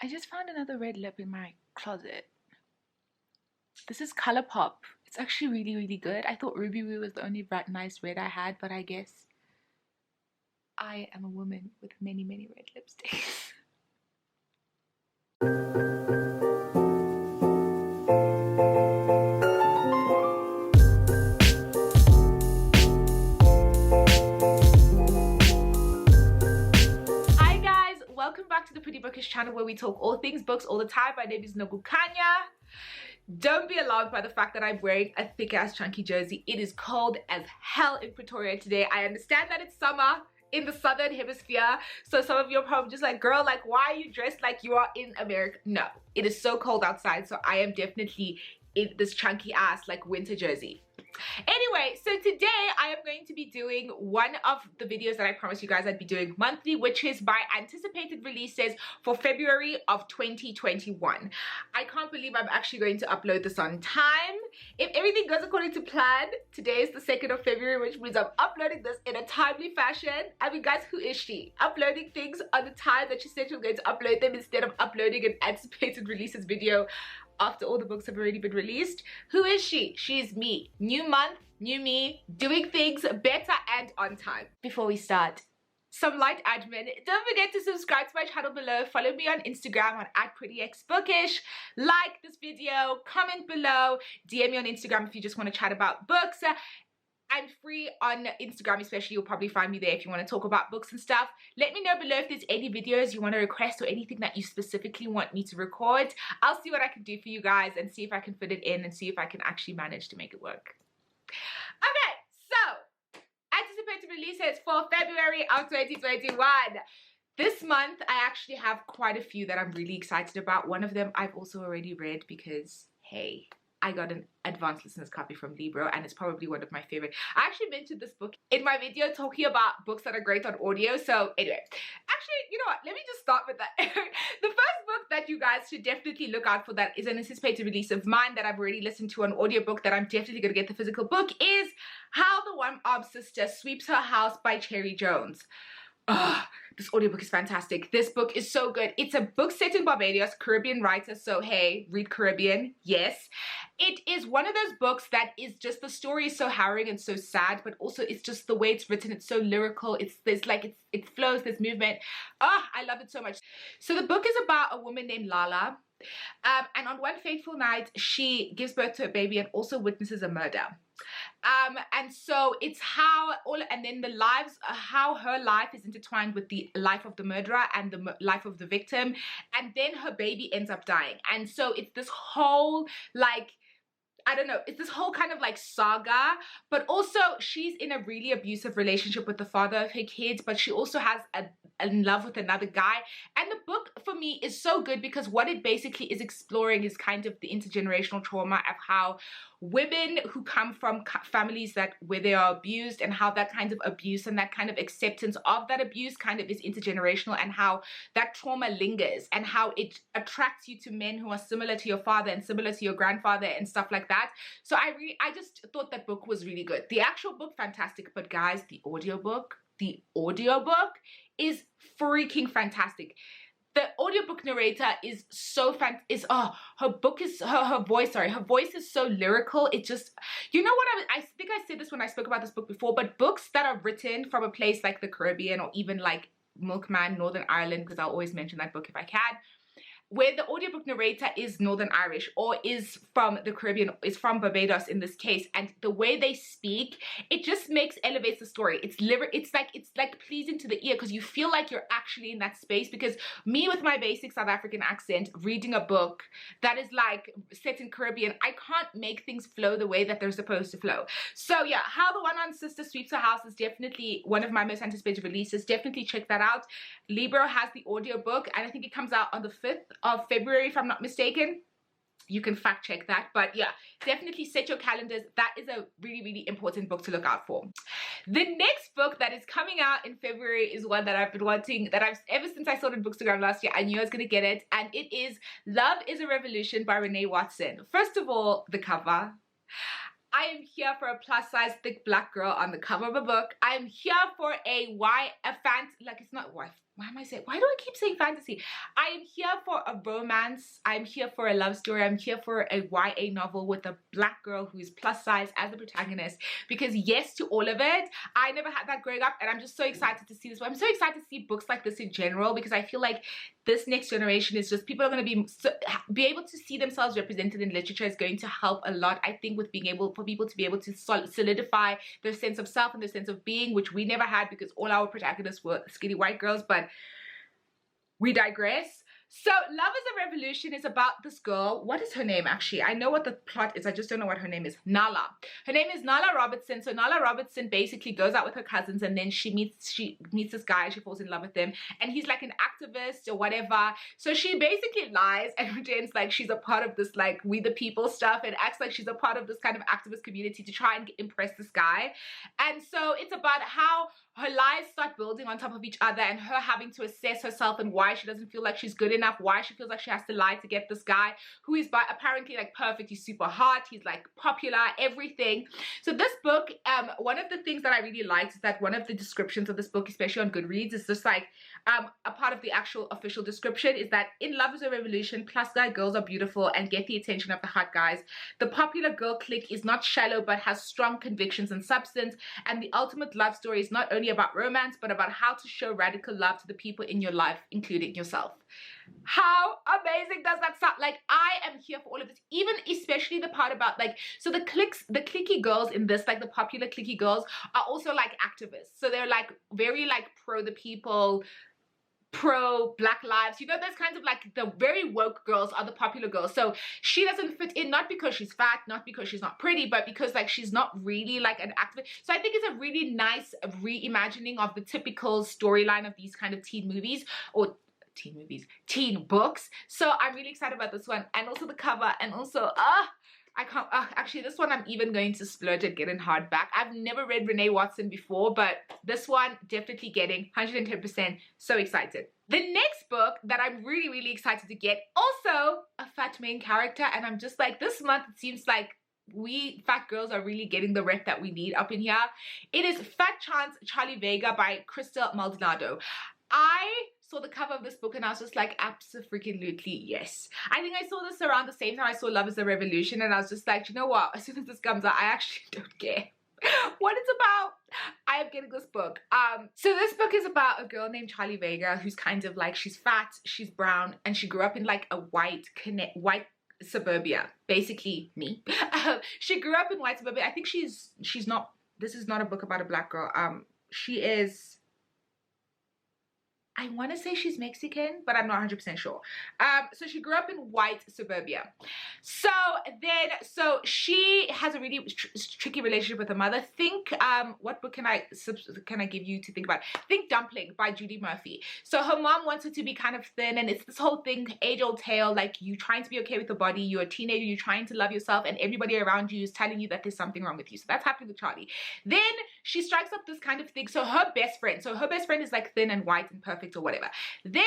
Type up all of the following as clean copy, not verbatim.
I just found another red lip in my closet. This is ColourPop. It's actually really, really good. I thought Ruby Woo was the only bright, nice red I had, but I guess I am a woman with many, many red lipsticks. Welcome back to the Pretty Bookish channel where we talk all things books all the time. My name is Nogu Kanya. Don't be alarmed by the fact that I'm wearing a thick ass chunky jersey. It is cold as hell in Pretoria today. I understand that it's summer in the southern hemisphere, so some of you are probably just like, girl, like, why are you dressed like you are in America? No, it is so cold outside, so I am definitely in this chunky ass like winter jersey. Anyway, so today I am going to be doing one of the videos that I promised you guys I'd be doing monthly, which is my anticipated releases for February of 2021. I can't believe I'm actually going to upload this on time. If everything goes according to plan, today is the 2nd of February, which means I'm uploading this in a timely fashion. I mean, guys, who is she? Uploading things on the time that she said she was going to upload them instead of uploading an anticipated releases video after all the books have already been released. Who is she? She's me. New month, new me, doing things better and on time. Before we start, some light admin. Don't forget to subscribe to my channel below. Follow me on Instagram on @prettyxbookish. Like this video, comment below, DM me on Instagram if you just want to chat about books. I'm free on Instagram especially. You'll probably find me there if you want to talk about books and stuff. Let me know below if there's any videos you want to request or anything that you specifically want me to record. I'll see what I can do for you guys and see if I can fit it in and see if I can actually manage to make it work. Okay, so anticipated releases for February of 2021. This month, I actually have quite a few that I'm really excited about. One of them I've also already read because, hey, I got an advanced listener's copy from Libro and it's probably one of my favorite. I actually mentioned this book in my video talking about books that are great on audio. So anyway, actually, you know what? Let me just start with that. The first book that you guys should definitely look out for that is an anticipated release of mine that I've already listened to on audiobook that I'm definitely going to get the physical book is How the One-Armed Sister Sweeps Her House by Cherry Jones. This audiobook is fantastic. This book is so good. It's a book set in Barbados, Caribbean writer, so hey, read Caribbean, yes. It is one of those books that is just, the story is so harrowing and so sad, but also it's just the way it's written, it's so lyrical, it flows, there's movement. I love it so much. So the book is about a woman named Lala, and on one fateful night, she gives birth to a baby and also witnesses a murder. And so it's how how her life is intertwined with the life of the murderer and the life of the victim, and then her baby ends up dying. And so it's this whole, like, I don't know, it's this whole kind of like saga, but also she's in a really abusive relationship with the father of her kids, but she also has in love with another guy. And the book for me is so good because what it basically is exploring is kind of the intergenerational trauma of how women who come from families where they are abused, and how that kind of abuse and that kind of acceptance of that abuse kind of is intergenerational, and how that trauma lingers and how it attracts you to men who are similar to your father and similar to your grandfather and stuff like that. So I just thought that book was really good. The actual book, fantastic, but guys, the audiobook is freaking fantastic. The audiobook narrator is so her voice is so lyrical. It just, you know what, I think I said this when I spoke about this book before, but books that are written from a place like the Caribbean or even like Milkman, Northern Ireland, because I'll always mention that book if I can, where the audiobook narrator is Northern Irish or is from the Caribbean, is from Barbados in this case, and the way they speak, it just elevates the story. It's like pleasing to the ear because you feel like you're actually in that space. Because me with my basic South African accent reading a book that is like set in Caribbean, I can't make things flow the way that they're supposed to flow. So yeah, How the One-Armed Sister Sweeps Her House is definitely one of my most anticipated releases. Definitely check that out. Libro has the audiobook and I think it comes out on the 5th of February if I'm not mistaken. You can fact check that, but yeah, definitely set your calendars. That is a really, really important book to look out for. The next book that is coming out in February is one that I've been wanting, ever since I saw it in Bookstagram last year, I knew I was going to get it, and it is Love is a Revolution by Renee Watson. First of all, the cover. I am here for a plus size thick black girl on the cover of a book. I am here for it's not why do I keep saying fantasy? I am here for a romance. I'm here for a love story. I'm here for a YA novel with a black girl who is plus size as the protagonist, because yes to all of it. I never had that growing up, and I'm just so excited to see this. I'm so excited to see books like this in general, because I feel like this next generation is just, people are going to be able to see themselves represented in literature is going to help a lot, I think, with for people to be able to solidify their sense of self and their sense of being, which we never had because all our protagonists were skinny white girls. But we digress. So Love is a Revolution is about this girl. What is her name, actually? I know what the plot is. I just don't know what her name is. Nala. Her name is Nala Robertson. So Nala Robertson basically goes out with her cousins, and then she meets this guy. She falls in love with him, and he's like an activist or whatever. So she basically lies and pretends like she's a part of this like We the People stuff, and acts like she's a part of this kind of activist community to try and impress this guy. And so it's about how her lies start building on top of each other, and her having to assess herself and why she doesn't feel like she's good enough, why she feels like she has to lie to get this guy who is apparently like perfect. He's super hot, he's like popular, everything. So this book, one of the things that I really liked is that one of the descriptions of this book, especially on Goodreads, is just like a part of the actual official description is that in Love is a Revolution, plus size girls are beautiful and get the attention of the hot guys. The popular girl clique is not shallow but has strong convictions and substance, and the ultimate love story is not only about romance but about how to show radical love to the people in your life, including yourself. How amazing does that sound? Like, I am here for all of this, even especially the part about like, so the cliquey girls in this, like the popular cliquey girls are also like activists. So they're like very like pro the people, pro Black lives, you know, those kinds of like the very woke girls are the popular girls. So she doesn't fit in, not because she's fat, not because she's not pretty, but because like she's not really like an activist. So I think it's a really nice reimagining of the typical storyline of these kind of teen movies, or teen books. So I'm really excited about this one, and also the cover, and also I can't, actually this one I'm even going to splurge and get in hardback. I've never read Renee Watson before, but this one definitely getting 110%. So excited. The next book that I'm really, really excited to get, also a fat main character, and I'm just like, this month it seems like we fat girls are really getting the rep that we need up in here. It is Fat Chance Charlie Vega by Crystal Maldonado. I saw the cover of this book and I was just like, abso-freaking-lutely yes. I think I saw this around the same time I saw Love is a Revolution, and I was just like, you know what, as soon as this comes out, I actually don't care what it's about. I am getting this book. So this book is about a girl named Charlie Vega who's kind of like, she's fat, she's brown, and she grew up in like a white suburbia, basically me. She grew up in white suburbia. I think she's not, this is not a book about a black girl. She is, I want to say she's Mexican, but I'm not 100% sure. So she grew up in white suburbia. So she has a really tricky relationship with her mother. Think, what book can I give you to think about? Think Dumpling by Judy Murphy. So her mom wants her to be kind of thin, and it's this whole thing, age-old tale, like you trying to be okay with your body, you're a teenager, you're trying to love yourself, and everybody around you is telling you that there's something wrong with you. So that's happening with Charlie. Then she strikes up this kind of thing. So her best friend is like thin and white and perfect or whatever. Then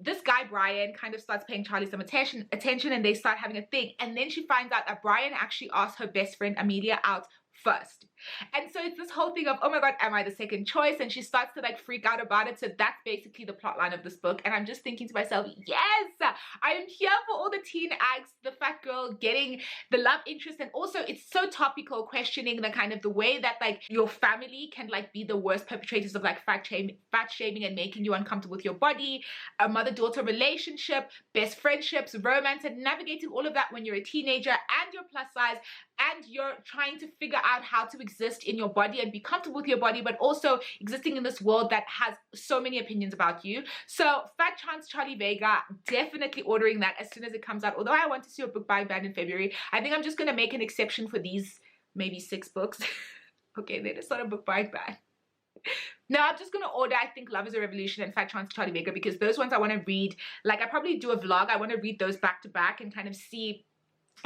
this guy Brian kind of starts paying Charlie some attention, and they start having a thing, and then she finds out that Brian actually asked her best friend Amelia out first. And so it's this whole thing of, oh my god, am I the second choice? And she starts to like freak out about it. So that's basically the plot line of this book, and I'm just thinking to myself, yes, I am here for all the teen angst, the fat girl getting the love interest, and also it's so topical, questioning the kind of the way that like your family can like be the worst perpetrators of like fat shaming and making you uncomfortable with your body, a mother-daughter relationship, best friendships, romance, and navigating all of that when you're a teenager and you're plus size and you're trying to figure out how to exist in your body and be comfortable with your body, but also existing in this world that has so many opinions about you. So Fat Chance Charlie Vega, definitely ordering that as soon as it comes out. Although I want to see a book buying ban in February, I think I'm just going to make an exception for these maybe 6 books. Okay, then it's not a book buying ban. No, I'm just going to order, I think, Love is a Revolution and Fat Chance Charlie Vega, because those ones I want to read. Like, I probably do a vlog. I want to read those back to back and kind of see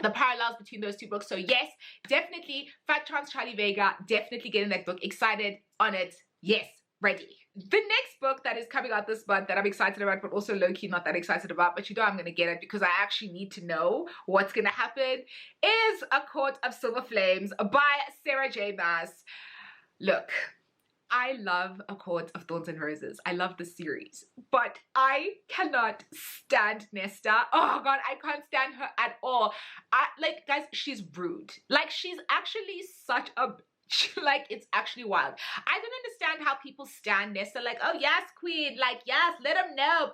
the parallels between those 2 books. So yes, definitely Fat Chance Charlie Vega, definitely getting that book. Excited on it. Yes, ready. The next book that is coming out this month that I'm excited about, but also low-key not that excited about, but you know I'm going to get it because I actually need to know what's going to happen, is A Court of Silver Flames by Sarah J. Maas. Look, I love A Court of Thorns and Roses. I love the series, but I cannot stand Nesta. Oh God, I can't stand her at all. Like, guys, she's rude. Like, she's actually such a like, it's actually wild. I don't understand how people stand Nesta. Like, oh yes, queen. Like, yes, let them know.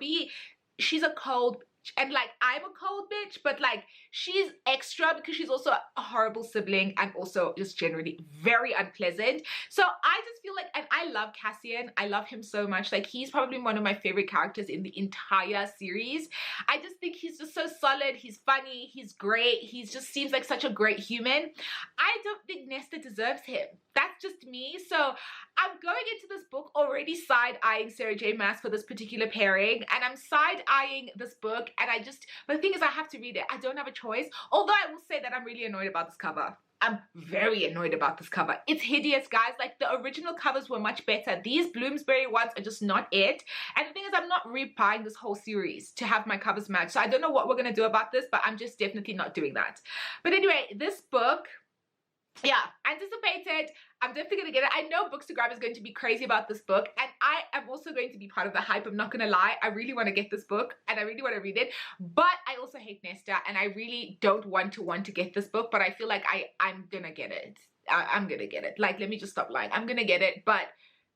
She's a cold. And like, I'm a cold bitch, but like, she's extra because she's also a horrible sibling and also just generally very unpleasant. So I just feel like, and I love Cassian. I love him so much. Like, he's probably one of my favorite characters in the entire series. I just think he's just so solid. He's funny. He's great. He just seems like such a great human. I don't think Nesta deserves him. That's just me. So I'm going into this book already side-eyeing Sarah J. Maas for this particular pairing, and I'm side-eyeing this book, and but the thing is, I have to read it. I don't have a choice. Although I will say that I'm really annoyed about this cover. I'm very annoyed about this cover. It's hideous, guys. Like, the original covers were much better. These Bloomsbury ones are just not it. And the thing is, I'm not rebuying this whole series to have my covers match. So I don't know what we're going to do about this, but I'm just definitely not doing that. But anyway, this book, yeah, anticipated. I'm definitely going to get it. I know Bookstagram is going to be crazy about this book, and I am also going to be part of the hype. I'm not going to lie. I really want to get this book, and I really want to read it, but I also hate Nesta, and I really don't want to get this book, but I feel like I'm going to get it. I'm going to get it. Like, let me just stop lying. I'm going to get it, but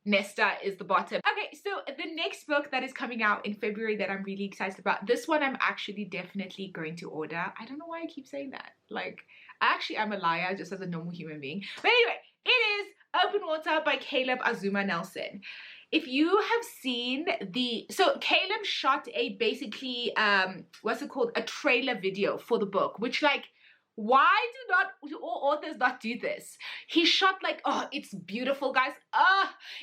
Nesta is the bottom. Okay, so the next book that is coming out in February that I'm really excited about, this one I'm actually definitely going to order. I don't know why I keep saying that. Like, actually, I'm a liar just as a normal human being. But anyway, it is Open Water by Caleb Azuma Nelson. If you have seen so Caleb shot a basically, what's it called? A trailer video for the book, which, like, why do all authors not do this? He shot, like, oh, it's beautiful, guys.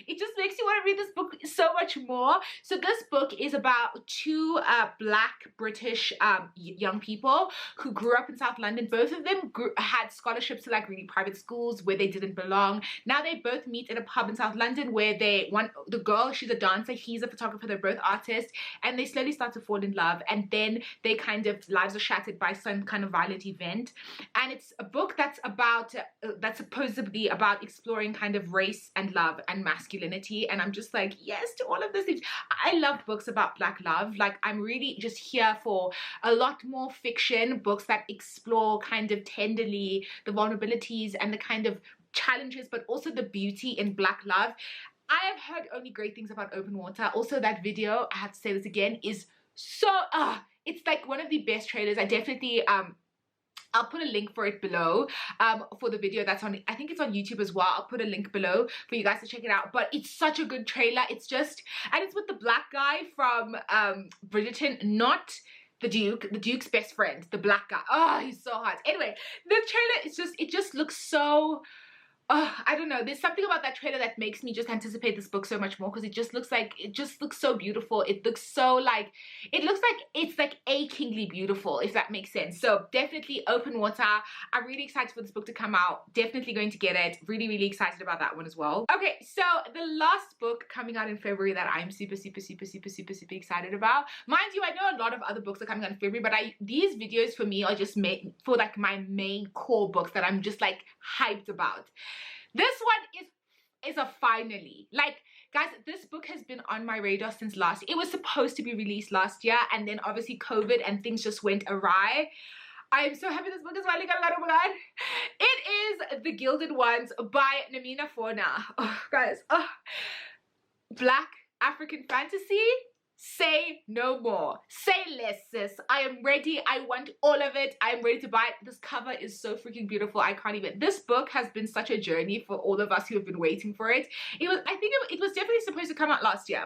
It just makes you want to read this book so much more. So this book is about two Black British young people who grew up in South London. Both of them had scholarships to, like, really private schools where they didn't belong. Now they both meet in a pub in South London where the girl, she's a dancer, he's a photographer, they're both artists, and they slowly start to fall in love, and then they kind of, lives are shattered by some kind of violent event. And it's a book that's about that's supposedly about exploring kind of race and love and masculinity, and I'm just like, yes to all of those things. I love books about Black love. Like, I'm really just here for a lot more fiction books that explore kind of tenderly the vulnerabilities and the kind of challenges, but also the beauty in Black love. I have heard only great things about Open Water. Also, that video, I have to say this again, is so it's like one of the best trailers. I definitely I'll put a link for it below for the video that's on, I think it's on YouTube as well. I'll put a link below for you guys to check it out. But it's such a good trailer. It's just, and it's with the Black guy from Bridgerton, not the Duke's best friend, the Black guy. Oh, he's so hot. Anyway, the trailer is just, it just looks so, I don't know, there's something about that trailer that makes me just anticipate this book so much more, because it just looks so beautiful. It looks so like, it's like achingly beautiful, if that makes sense. So definitely Open Water. I'm really excited for this book to come out. Definitely going to get it. Really, really excited about that one as well. Okay, so the last book coming out in February that I'm super excited about. Mind you, I know a lot of other books are coming out in February, but these videos for me are just made for, like, my main core books that I'm just, like, hyped about. This one is a finally. Like, guys, this book has been on my radar since it was supposed to be released last year, and then obviously COVID and things just went awry. I am so happy this book is finally coming out. Oh my god. It is The Gilded Ones by Namina Forna. Oh, guys. Oh. Black African fantasy. Say no more. Say less, sis. I am ready. I want all of it. I am ready to buy it. This cover is so freaking beautiful. I can't even. This book has been such a journey for all of us who have been waiting for it. I think it was definitely supposed to come out last year.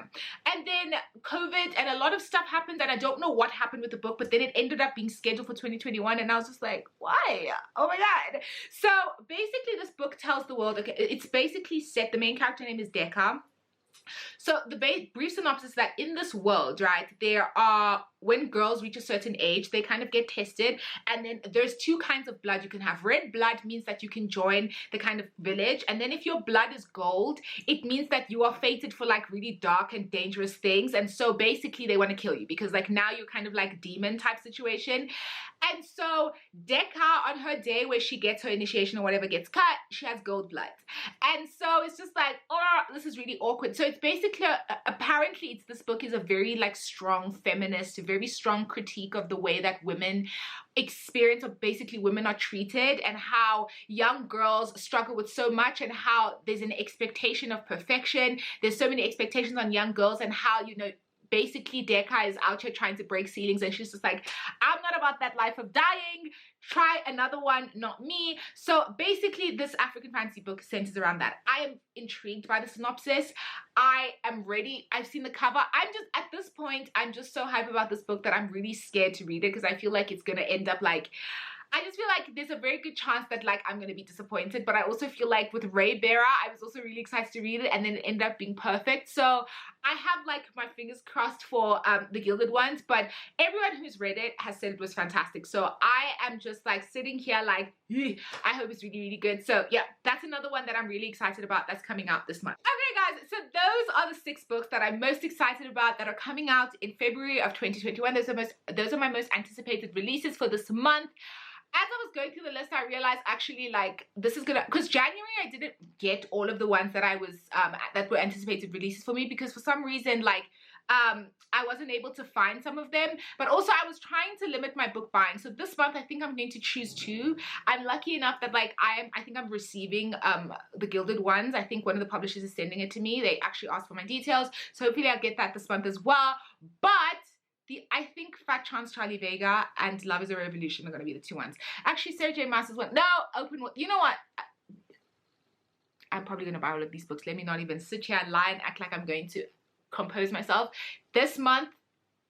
And then COVID and a lot of stuff happened, and I don't know what happened with the book, but then it ended up being scheduled for 2021, and I was just like, why? Oh my god. So basically this book tells the world, okay, it's basically set, the main character name is Decca. So the brief synopsis is that in this world, right, there are when girls reach a certain age, they kind of get tested, and then there's two kinds of blood you can have. Red blood means that you can join the kind of village, and then if your blood is gold, it means that you are fated for like really dark and dangerous things. And so basically they want to kill you, because like now you're kind of like demon type situation. And so Decca, on her day where she gets her initiation or whatever gets cut, she has gold blood. And so it's just like, oh, this is really awkward. So it's basically, apparently this book is a very like strong feminist, very strong critique of the way that women experience, or basically women are treated, and how young girls struggle with so much, and how there's an expectation of perfection. There's so many expectations on young girls, and how, you know, basically Decca is out here trying to break ceilings, and she's just like, I'm not about that life of dying, try another one, not me. So basically this African fantasy book centers around that. I am intrigued by the synopsis. I am ready. I've seen the cover. I'm just, at this point, I'm just so hyped about this book that I'm really scared to read it, because I feel like it's gonna end up like, I just feel like there's a very good chance that like I'm gonna be disappointed. But I also feel like with Ray Bearer, I was also really excited to read it, and then it ended up being perfect. So I have like my fingers crossed for the Gilded ones, but everyone who's read it has said it was fantastic. So I am just like sitting here like, I hope it's really, really good. So yeah, that's another one that I'm really excited about that's coming out this month. Okay guys, so those are the 6 books that I'm most excited about that are coming out in February of 2021. Those are my most anticipated releases for this month. As I was going through the list, I realized actually like this is gonna, because January I didn't get all of the ones that I was that were anticipated releases for me, because for some reason like I wasn't able to find some of them, but also I was trying to limit my book buying. So this month I think I'm going to choose 2. I'm lucky enough that like I think I'm receiving the Gilded ones. I think one of the publishers is sending it to me. They actually asked for my details, so hopefully I'll get that this month as well. But I think Fat Chance Charlie Vega and Love is a Revolution are going to be the 2 ones. Actually, Sarah J. Maas's one. No, Open. You know what? I'm probably going to buy all of these books. Let me not even sit here and lie and act like I'm going to compose myself. This month,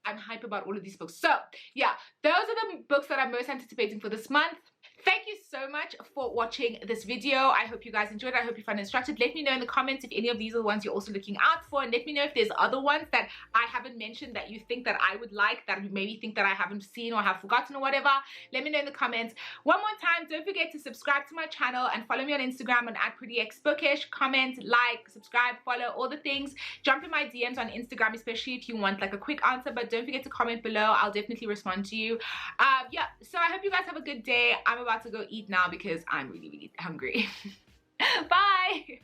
I'm hype about all of these books. So, yeah, those are the books that I'm most anticipating for this month. Thank you so much for watching this video. I hope you guys enjoyed it. I hope you found it instructive. Let me know in the comments if any of these are the ones you're also looking out for, and let me know if there's other ones that I haven't mentioned that you think that I would like, that you maybe think that I haven't seen or have forgotten or whatever. Let me know in the comments. One more time, don't forget to subscribe to my channel and follow me on Instagram on @prettyxbookish. Comment, like, subscribe, follow, all the things. Jump in my DMs on Instagram, especially if you want like a quick answer, but don't forget to comment below. I'll definitely respond to you. Yeah, so I hope you guys have a good day. I'm about to go eat now because I'm really, really hungry. Bye.